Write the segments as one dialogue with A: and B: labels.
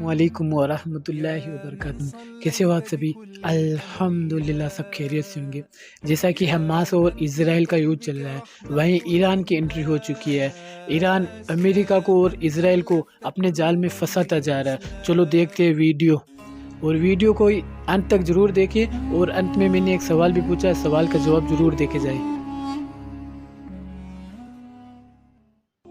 A: वालेकुम वरहमतुल्लाहि वबरकातुहू। कैसे हो आप सभी? अल्हम्दुलिल्लाह सब खैरियत से होंगे। जैसा कि हमास और इज़राइल का युद्ध चल रहा है, वहीं ईरान की एंट्री हो चुकी है। ईरान अमेरिका को और इज़राइल को अपने जाल में फंसाता जा रहा है। चलो देखते हैं वीडियो, और वीडियो को अंत तक ज़रूर देखें। और अंत में मैंने एक सवाल भी पूछा है, सवाल का जवाब ज़रूर देके जाए।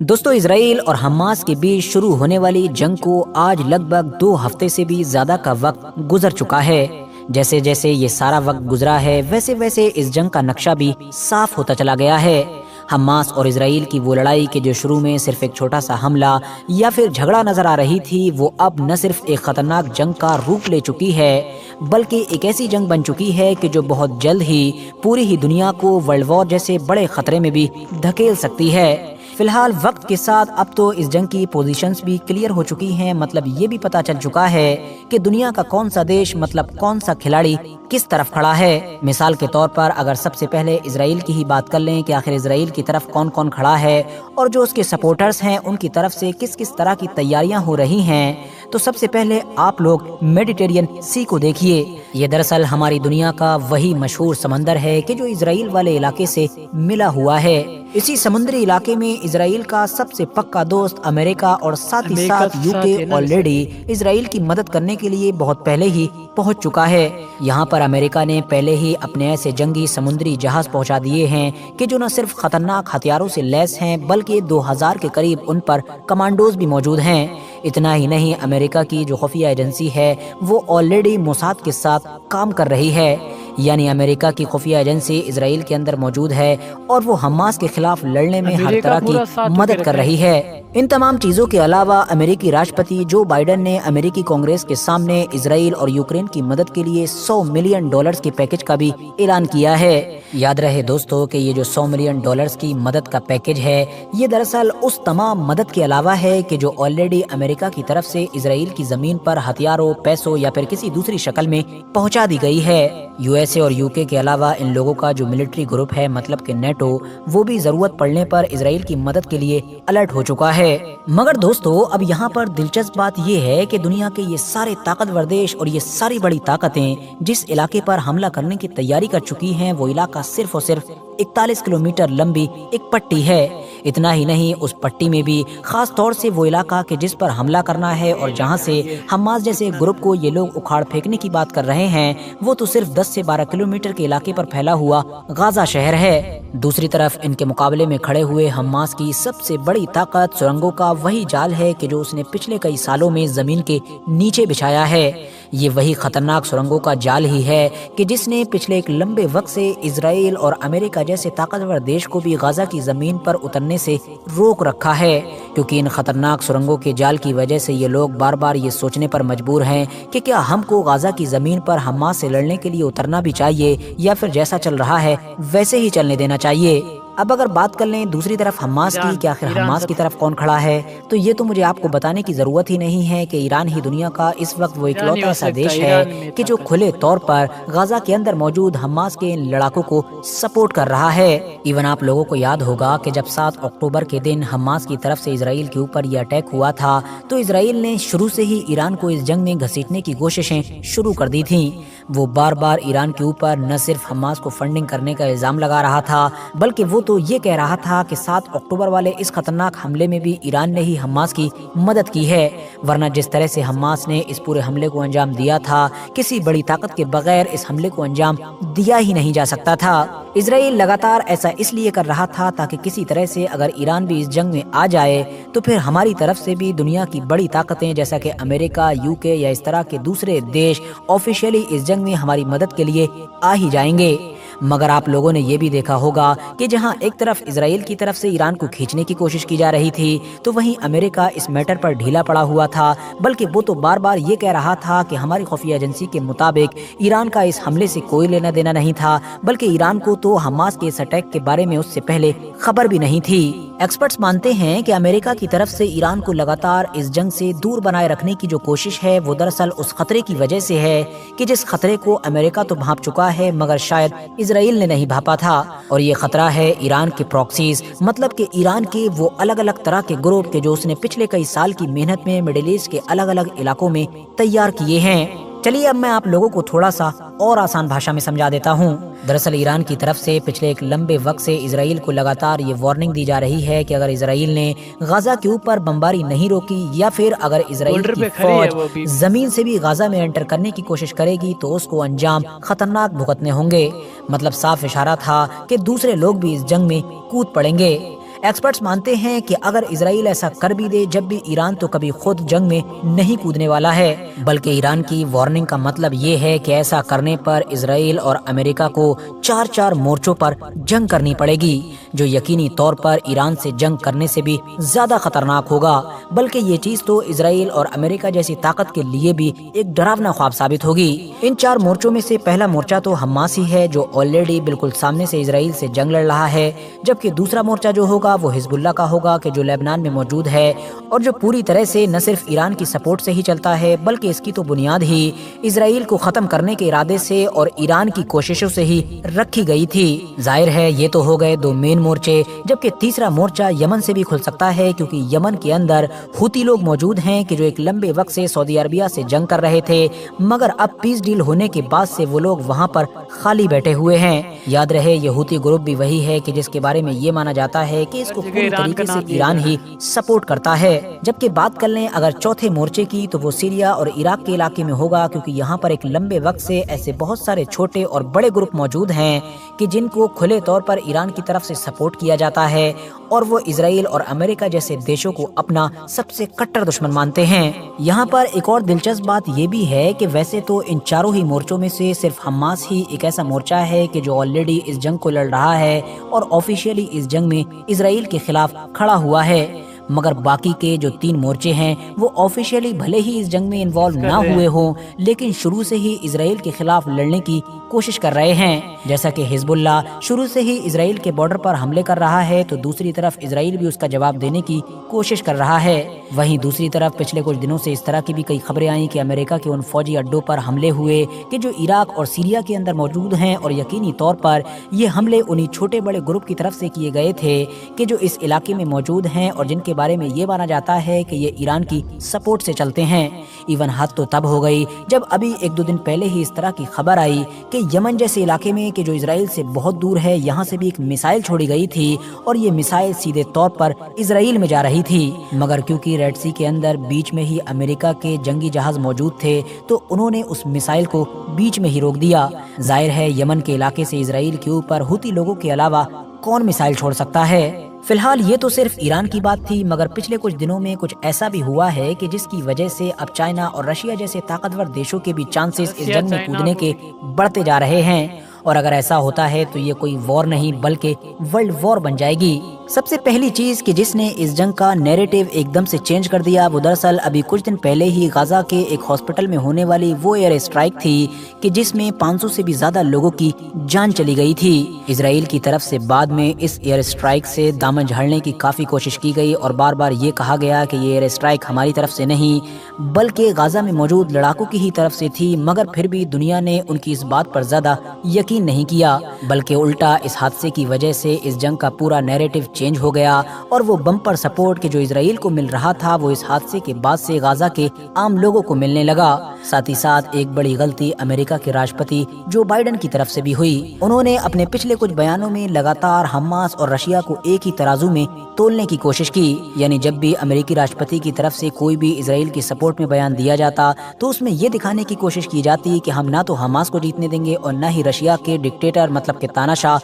B: दोस्तों, इजराइल और हमास के बीच शुरू होने वाली जंग को आज लगभग 2 हफ्ते से भी ज्यादा का वक्त गुजर चुका है। जैसे जैसे ये सारा वक्त गुजरा है, वैसे वैसे इस जंग का नक्शा भी साफ होता चला गया है। हमास और इजराइल की वो लड़ाई के जो शुरू में सिर्फ एक छोटा सा हमला या फिर झगड़ा नजर आ रही थी, वो अब न सिर्फ एक खतरनाक जंग का रूप ले चुकी है, बल्कि एक ऐसी जंग बन चुकी है कि जो बहुत जल्द ही पूरी ही दुनिया को वर्ल्ड वॉर जैसे बड़े खतरे में भी धकेल सकती है। फिलहाल वक्त के साथ अब तो इस जंग की पोजीशंस भी क्लियर हो चुकी हैं। मतलब ये भी पता चल चुका है कि दुनिया का कौन सा देश, मतलब कौन सा खिलाड़ी किस तरफ खड़ा है। मिसाल के तौर पर अगर सबसे पहले इजराइल की ही बात कर लें कि आखिर इजराइल की तरफ कौन कौन खड़ा है और जो उसके सपोर्टर्स हैं उनकी तरफ से किस किस तरह की तैयारियां हो रही हैं, तो सबसे पहले आप लोग मेडिटेरियन सी को देखिए। ये दरअसल हमारी दुनिया का वही मशहूर समंदर है कि जो इजराइल वाले इलाके से मिला हुआ है। इसी समुद्री इलाके में इजराइल का सबसे पक्का दोस्त अमेरिका और साथ ही साथ यूके ऑलरेडी इजराइल की मदद करने के लिए बहुत पहले ही पहुंच चुका है। यहाँ पर अमेरिका ने पहले ही अपने ऐसे जंगी समुद्री जहाज पहुंचा दिए हैं कि जो न सिर्फ खतरनाक हथियारों से लैस हैं, बल्कि 2000 के करीब उन पर कमांडोज भी मौजूद हैं। इतना ही नहीं, अमेरिका की जो खुफिया एजेंसी है वो ऑलरेडी मोसाद के साथ काम कर रही है। यानी अमेरिका की खुफिया एजेंसी इजराइल के अंदर मौजूद है और वो हमास के खिलाफ लड़ने में हर तरह की मदद कर रही है। इन तमाम चीजों के अलावा अमेरिकी राष्ट्रपति जो बाइडेन ने अमेरिकी कांग्रेस के सामने इजराइल और यूक्रेन की मदद के लिए $100 मिलियन के पैकेज का भी ऐलान किया है। याद रहे दोस्तों कि ये जो $100 मिलियन की मदद का पैकेज है, ये दरअसल उस तमाम मदद के अलावा है कि जो ऑलरेडी अमेरिका की तरफ से इजराइल की जमीन पर हथियारों, पैसों या फिर किसी दूसरी शक्ल में पहुंचा दी गई है। यूएसए और यूके के अलावा इन लोगों का जो मिलिट्री ग्रुप है, मतलब कि नेटो, वो भी जरूरत पड़ने पर इजराइल की मदद के लिए अलर्ट हो चुका है। मगर दोस्तों, अब यहाँ पर दिलचस्प बात ये है कि दुनिया के ये सारे ताकतवर देश और ये सारी बड़ी ताकतें जिस इलाके पर हमला करने की तैयारी कर चुकी हैं, वो इलाका सिर्फ और सिर्फ 41 किलोमीटर लंबी एक पट्टी है। इतना ही नहीं, उस पट्टी में भी खास तौर से वो इलाका कि जिस पर हमला करना है और जहां से हमास जैसे ग्रुप को ये लोग उखाड़ फेंकने की बात कर रहे हैं, वो तो सिर्फ 10 से 12 किलोमीटर के इलाके पर फैला हुआ गाजा शहर है। दूसरी तरफ इनके मुकाबले में खड़े हुए हमास की सबसे बड़ी ताकत सुरंगों का वही जाल है कि जो उसने पिछले कई सालों में जमीन के नीचे बिछाया है। ये वही खतरनाक सुरंगों का जाल ही है कि जिसने पिछले एक लंबे वक्त से इजराइल और अमेरिका जैसे ताकतवर देश को भी गाजा की जमीन पर उतरने से रोक रखा है। क्योंकि इन खतरनाक सुरंगों के जाल की वजह से ये लोग बार बार ये सोचने पर मजबूर हैं कि क्या हमको गाजा की जमीन पर हमास से लड़ने के लिए उतरना भी चाहिए या फिर जैसा चल रहा है वैसे ही चलने देना चाहिए। अब अगर बात कर लें दूसरी तरफ हमास की, कि आखिर हमास की तरफ कौन खड़ा है, तो ये तो मुझे आपको बताने की जरूरत ही नहीं है कि ईरान ही दुनिया का इस वक्त वो इकलौता ऐसा देश है कि जो खुले तौर पर गाजा के अंदर मौजूद हमास के इन लड़ाकों को सपोर्ट कर रहा है। इवन आप लोगों को याद होगा कि जब 7 अक्टूबर के दिन हमास की तरफ से इजराइल के ऊपर यह अटैक हुआ था, तो इजराइल ने शुरू से ही ईरान को इस जंग में घसीटने की कोशिशें शुरू कर दी थी। वो बार बार ईरान के ऊपर न सिर्फ हमास को फंडिंग करने का इल्जाम लगा रहा था, बल्कि वो तो ये कह रहा था कि 7 अक्टूबर वाले इस खतरनाक हमले में भी ईरान ने ही हमास की मदद की है। वरना जिस तरह से हमास ने इस पूरे हमले को अंजाम दिया था, किसी बड़ी ताकत के बगैर इस हमले को अंजाम दिया ही नहीं जा सकता था। इजराइल लगातार ऐसा इसलिए कर रहा था ताकि किसी तरह से अगर ईरान भी इस जंग में आ जाए तो फिर हमारी तरफ से भी दुनिया की बड़ी ताकतें जैसा कि अमेरिका, यूके या इस तरह के दूसरे देश ऑफिशियली इस जंग में हमारी मदद के लिए आ ही जाएंगे। मगर आप लोगों ने ये भी देखा होगा कि जहां एक तरफ इजराइल की तरफ से ईरान को खींचने की कोशिश की जा रही थी, तो वहीं अमेरिका इस मैटर पर ढीला पड़ा हुआ था। बल्कि वो तो बार बार ये कह रहा था कि हमारी खुफिया एजेंसी के मुताबिक ईरान का इस हमले से कोई लेना देना नहीं था, बल्कि ईरान को तो हमास के इस अटैक के बारे में उससे पहले खबर भी नहीं थी। एक्सपर्ट्स मानते हैं कि अमेरिका की तरफ से ईरान को लगातार इस जंग से दूर बनाए रखने की जो कोशिश है, वो दरअसल उस खतरे की वजह से है कि जिस खतरे को अमेरिका तो भांप चुका है, मगर शायद اسرائیل نے نہیں بھاپا تھا، اور یہ خطرہ ہے ایران کے پروکسیز، مطلب کہ ایران کے وہ الگ الگ طرح کے گروپ کے جو اس نے پچھلے کئی سال کی محنت میں مڈل ایسٹ کے الگ الگ علاقوں میں تیار کیے ہیں۔ چلیے اب میں آپ لوگوں کو تھوڑا سا اور آسان بھاشا میں سمجھا دیتا ہوں۔ دراصل ایران کی طرف سے پچھلے ایک لمبے وقت سے اسرائیل کو لگاتار یہ وارننگ دی جا رہی ہے کہ اگر اسرائیل نے غزہ کے اوپر بمباری نہیں روکی یا پھر اگر اسرائیل کی فوج زمین سے بھی غزہ میں انٹر کرنے کی کوشش کرے گی تو اس کو انجام خطرناک بھگتنے ہوں گے۔ مطلب صاف اشارہ تھا کہ دوسرے لوگ بھی اس جنگ میں کود پڑیں گے۔ ایکسپرٹس مانتے ہیں کہ اگر اسرائیل ایسا کر بھی دے جب بھی ایران تو کبھی خود جنگ میں نہیں کودنے والا ہے، بلکہ ایران کی وارننگ کا مطلب یہ ہے کہ ایسا کرنے پر اسرائیل اور امریکہ کو 4 مورچوں پر جنگ کرنی پڑے گی، جو یقینی طور پر ایران سے جنگ کرنے سے بھی زیادہ خطرناک ہوگا، بلکہ یہ چیز تو اسرائیل اور امریکہ جیسی طاقت کے لیے بھی ایک ڈراونا خواب ثابت ہوگی۔ ان 4 مورچوں میں سے پہلا مورچہ تو حماس ہی ہے، جو آلریڈی بالکل سامنے سے اسرائیل سے جنگ لڑ رہا ہے، جبکہ دوسرا مورچہ جو ہوگا وہ حزب اللہ کا ہوگا کہ جو لبنان میں موجود ہے اور جو پوری طرح سے نہ صرف ایران کی سپورٹ سے ہی چلتا ہے بلکہ اس کی تو بنیاد ہی اسرائیل کو ختم کرنے کے ارادے سے اور ایران کی کوششوں سے ہی رکھی گئی تھی۔ ظاہر ہے یہ تو ہو گئے 2 مین مورچے، جبکہ تیسرا مورچہ یمن سے بھی کھل سکتا ہے، کیونکہ یمن کے اندر ہوتی لوگ موجود ہیں کہ جو ایک لمبے وقت سے سعودی عربیہ سے جنگ کر رہے تھے، مگر اب پیس ڈیل ہونے کے بعد سے وہ لوگ وہاں پر خالی بیٹھے ہوئے ہیں۔ یاد رہے یہ ہوتی گروپ بھی وہی ہے کہ جس کے بارے میں یہ مانا جاتا ہے کہ اس کو پوری طریقے سے ایران ہی سپورٹ کرتا ہے۔ جبکہ بات کر لیں اگر چوتھے مورچے کی تو وہ سیریا اور عراق کے علاقے میں ہوگا، کیونکہ یہاں پر ایک لمبے وقت سے ایسے بہت سارے چھوٹے اور بڑے گروپ موجود ہیں کہ جن کو کھلے طور پر ایران کی طرف سے سپورٹ کیا جاتا ہے اور وہ اسرائیل اور امریکہ جیسے دیشوں کو اپنا سب سے کٹر دشمن مانتے ہیں۔ یہاں پر ایک اور دلچسپ بات یہ بھی ہے کہ ویسے تو ان چاروں ہی مورچوں میں سے صرف حماس ہی ایک ایسا مورچہ ہے کہ جو آلریڈی اس جنگ کو لڑ رہا ہے اور آفیشیلی اس جنگ میں اسرائیل کے خلاف کھڑا ہوا ہے، مگر باقی کے جو 3 مورچے ہیں وہ آفیشیلی بھلے ہی اس جنگ میں انوالو نہ ہوئے ہوں لیکن شروع سے ہی اسرائیل کے خلاف لڑنے کی کوشش کر رہے ہیں۔ جیسا کہ حزب اللہ شروع سے ہی اسرائیل کے بارڈر پر حملے کر رہا ہے تو دوسری طرف اسرائیل بھی اس کا جواب دینے کی کوشش کر رہا ہے۔ وہیں دوسری طرف پچھلے کچھ دنوں سے اس طرح کی بھی کئی خبریں آئیں کہ امریکہ کے ان فوجی اڈوں پر حملے ہوئے کہ جو عراق اور سیریا کے اندر موجود ہیں، اور یقینی طور پر یہ حملے انہی چھوٹے بڑے گروپ کی طرف سے کیے گئے تھے کہ جو اس علاقے میں موجود ہیں اور جن کے بارے میں یہ مانا جاتا ہے کہ یہ ایران کی سپورٹ سے چلتے ہیں۔ ایون حد تو تب ہو گئی جب ابھی 1-2 دن پہلے ہی اس طرح کی خبر آئی کہ یمن جیسے علاقے میں کہ جو اسرائیل سے بہت دور ہے، یہاں سے بھی ایک میسائل چھوڑی گئی تھی اور یہ میسائل سیدھے طور پر اسرائیل میں جا رہی تھی، مگر کیونکہ ریڈ سی کے اندر بیچ میں ہی امریکہ کے جنگی جہاز موجود تھے تو انہوں نے اس میسائل کو بیچ میں ہی روک دیا۔ ظاہر ہے یمن کے علاقے سے اسرائیل کے اوپر ہوتی لوگوں کے علاوہ کون میسائل چھوڑ سکتا ہے۔ فی الحال یہ تو صرف ایران کی بات تھی، مگر پچھلے کچھ دنوں میں کچھ ایسا بھی ہوا ہے کہ جس کی وجہ سے اب چائنا اور رشیا جیسے طاقتور دیشوں کے بھی چانسز اس جنگ میں کودنے کے بڑھتے جا رہے ہیں، اور اگر ایسا ہوتا ہے تو یہ کوئی وار نہیں بلکہ ورلڈ وار بن جائے گی۔ سب سے پہلی چیز کہ جس نے اس جنگ کا نیریٹو ایک دم سے چینج کر دیا وہ دراصل ابھی کچھ دن پہلے ہی غزہ کے ایک ہاسپٹل میں ہونے والی وہ ایئر اسٹرائک تھی کہ جس میں 500 سے بھی زیادہ لوگوں کی جان چلی گئی تھی۔ اسرائیل کی طرف سے بعد میں اس ایئر اسٹرائک سے دامن جھاڑنے کی کافی کوشش کی گئی اور بار بار یہ کہا گیا کہ یہ ایئر اسٹرائک ہماری طرف سے نہیں بلکہ غزہ میں موجود لڑاکوں کی ہی طرف سے تھی، مگر پھر بھی دنیا نے ان کی اس بات پر زیادہ یقین نہیں کیا، بلکہ الٹا اس حادثے کی وجہ سے اس جنگ کا پورا نیریٹو چینج ہو گیا اور وہ بمپر سپورٹ کے جو اسرائیل کو مل رہا تھا وہ اس حادثے کے بعد سے غزہ کے عام لوگوں کو ملنے لگا۔ ساتھ ہی ساتھ ایک بڑی غلطی امریکہ کے راشٹرپتی جو بائیڈن کی طرف سے بھی ہوئی، انہوں نے اپنے پچھلے کچھ بیانوں میں لگاتار حماس اور رشیا کو ایک ہی ترازو میں تولنے کی کوشش کی، یعنی جب بھی امریکی راشٹرپتی کی طرف سے کوئی بھی اسرائیل کی سپورٹ میں بیان دیا جاتا تو اس میں یہ دکھانے کی کوشش کی جاتی کہ ہم نہ تو حماس کو جیتنے دیں گے اور نہ ہی رشیا کے ڈکٹیٹر مطلب کہ تاناشاہ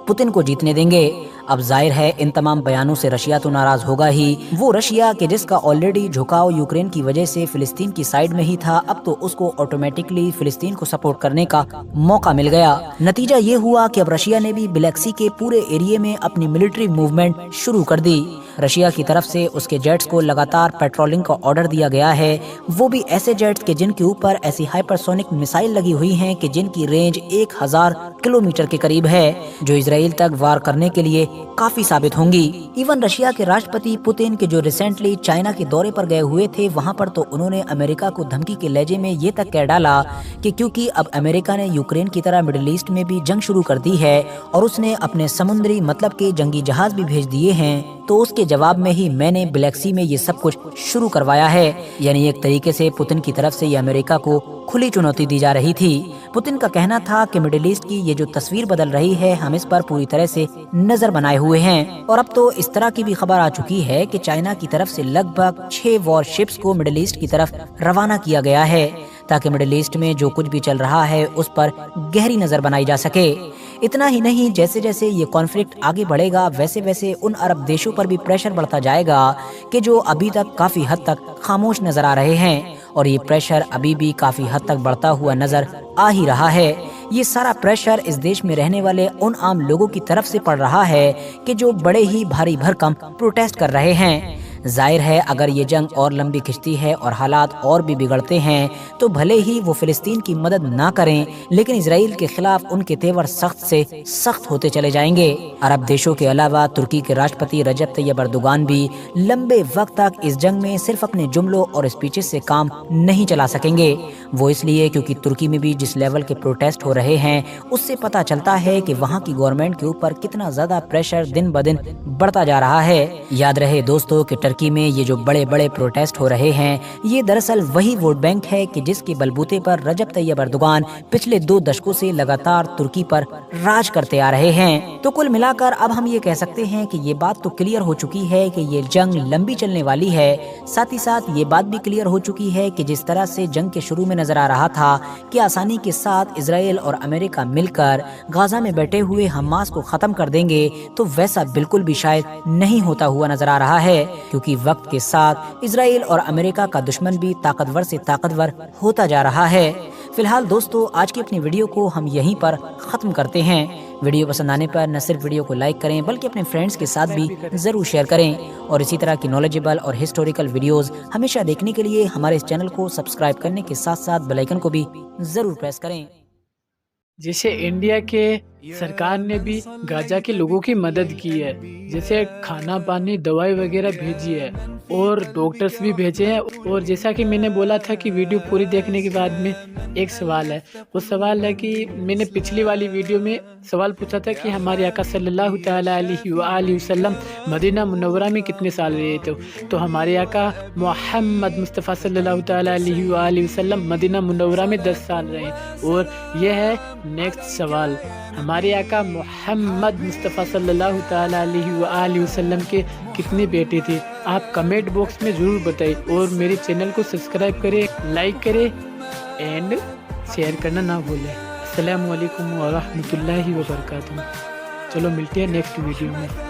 B: پوتن کو جیتنے دیں گے۔ اب ظاہر ہے ان تمام بیانوں سے رشیا تو ناراض ہوگا ہی، وہ رشیا کہ جس کا آلریڈی جھکاؤ یوکرین کی وجہ سے فلسطین کی سائیڈ میں ہی تھا، اب تو اس کو آٹومیٹکلی فلسطین کو سپورٹ کرنے کا موقع مل گیا۔ نتیجہ یہ ہوا کہ اب رشیا نے بھی بلیک سی کے پورے ایریے میں اپنی ملٹری موومنٹ شروع کر دی۔ رشیا کی طرف سے اس کے جیٹس کو لگاتار پیٹرولنگ کا آرڈر دیا گیا ہے، وہ بھی ایسے جیٹس کہ جن کے اوپر ایسی ہائپرسونک میسائل لگی ہوئی ہیں کہ جن کی رینج 1000 کلومیٹر کے قریب ہے، جو اسرائیل इसराइल तक वार करने के लिए काफी साबित होंगी। इवन रशिया के राष्ट्रपति पुतिन के जो रिसेंटली चाइना के दौरे पर गए हुए थे, वहां पर तो उन्होंने अमेरिका को धमकी के लहजे में ये तक कह डाला कि क्योंकि अब अमेरिका ने यूक्रेन की तरह मिडिल ईस्ट में भी जंग शुरू कर दी है और उसने अपने समुद्री मतलब के जंगी जहाज भी भेज दिए हैं, तो उसके जवाब में ही मैंने ब्लैक सी में ये सब कुछ शुरू करवाया है। यानी एक तरीके से पुतिन की तरफ से ये अमेरिका को खुली चुनौती दी जा रही थी। पुतिन का कहना था कि मिडिल ईस्ट की ये जो तस्वीर बदल रही है, हम इस पर पूरी तरह से नजर बनाए हुए हैं। और अब तो इस तरह की भी खबर आ चुकी है कि चाइना की तरफ से लगभग 6 वॉरशिप्स को मिडिल ईस्ट की तरफ रवाना किया गया है, ताकि मिडिल ईस्ट में जो कुछ भी चल रहा है उस पर गहरी नजर बनाई जा सके। इतना ही नहीं, जैसे जैसे ये कॉन्फ्लिक्ट आगे बढ़ेगा वैसे वैसे उन अरब देशों पर भी प्रेशर बढ़ता जाएगा कि जो अभी तक काफी हद तक खामोश नजर आ रहे हैं, और ये प्रेशर अभी भी काफी हद तक बढ़ता हुआ नजर आ ही रहा है। ये सारा प्रेशर इस देश में रहने वाले उन आम लोगों की तरफ से पड़ रहा है कि जो बड़े ही भारी भरकम प्रोटेस्ट कर रहे हैं। जाहिर है अगर ये जंग और लंबी खिंचती है और हालात और भी बिगड़ते हैं तो भले ही वो फिलिस्तीन की मदद ना करें, लेकिन इजराइल के खिलाफ उनके तेवर सख्त से सख्त होते चले जाएंगे। अरब देशों के अलावा तुर्की के राष्ट्रपति रजब तैयब अर्दोगान भी लंबे वक्त तक इस जंग में सिर्फ अपने जुमलों और स्पीचेस से काम नहीं चला सकेंगे। वो इसलिए क्योंकि तुर्की में भी जिस लेवल के प्रोटेस्ट हो रहे हैं उससे पता चलता है कि वहाँ की गवर्नमेंट के ऊपर कितना ज्यादा प्रेशर दिन ब दिन बढ़ता जा रहा है। याद रहे दोस्तों कि टर्की में ये जो बड़े बड़े प्रोटेस्ट हो रहे हैं ये दरअसल वही वोट बैंक है कि जिसके बलबूते पर रजब तैयब अर्दोगान पिछले 2 दशकों से लगातार तुर्की पर राज करते आ रहे हैं। तो कुल मिलाकर अब हम ये कह सकते हैं कि ये बात तो क्लियर हो चुकी है कि ये जंग लंबी चलने वाली है। साथ ही साथ ये बात भी क्लियर हो चुकी है कि जिस तरह से जंग के शुरू में नजर आ रहा था कि आसानी के साथ इजराइल और अमेरिका मिलकर गाजा में बैठे हुए हमास को खत्म कर देंगे, तो वैसा बिल्कुल भी शायद नहीं होता हुआ नजर आ रहा है, क्योंकि वक्त के साथ इजराइल और अमेरिका का दुश्मन भी ताकतवर से ताकतवर होता जा रहा है। फिलहाल दोस्तों आज की अपनी वीडियो को हम यहीं पर खत्म करते हैं। वीडियो पसंद आने पर न सिर्फ वीडियो को लाइक करें बल्कि अपने फ्रेंड्स के साथ भी जरूर शेयर करें, और इसी तरह की नॉलेजेबल और हिस्टोरिकल वीडियोस हमेशा देखने के लिए हमारे इस चैनल को सब्सक्राइब करने के साथ साथ बेल आइकन को भी जरूर प्रेस करें।
A: जैसे इंडिया के सरकार ने भी गाजा के लोगों की मदद की है, जैसे खाना पानी दवाई वगैरह भेजी है और डॉक्टर्स भी भेजे हैं। और जैसा कि मैंने बोला था कि वीडियो पूरी देखने के बाद में एक सवाल है, वो सवाल है कि मैंने पिछली वाली वीडियो में सवाल पूछा था कि हमारे आका सल्लल्लाहु तआला अलैहि वसल्लम मदीना मुनव्वरा में कितने साल रहे थे। तो हमारे आका मोहम्मद मुस्तफ़ा सल्लल्लाहु तआला अलैहि वसल्लम मदीना मुनव्वरा में 10 साल रहे। और यह है नेक्स्ट सवाल, हमारे आका मोहम्मद मुस्तफ़ा सल्लल्लाहु तआला अलैहि वसल्लम के कितने बेटे थे? आप कमेंट बॉक्स में ज़रूर बताइए, और मेरे चैनल को सब्सक्राइब करें, लाइक करें एंड शेयर करना ना भूलें। अस्सलामु अलैकुम व रहमतुल्लाहि व बरकातहू। चलो मिलते हैं नेक्स्ट वीडियो में।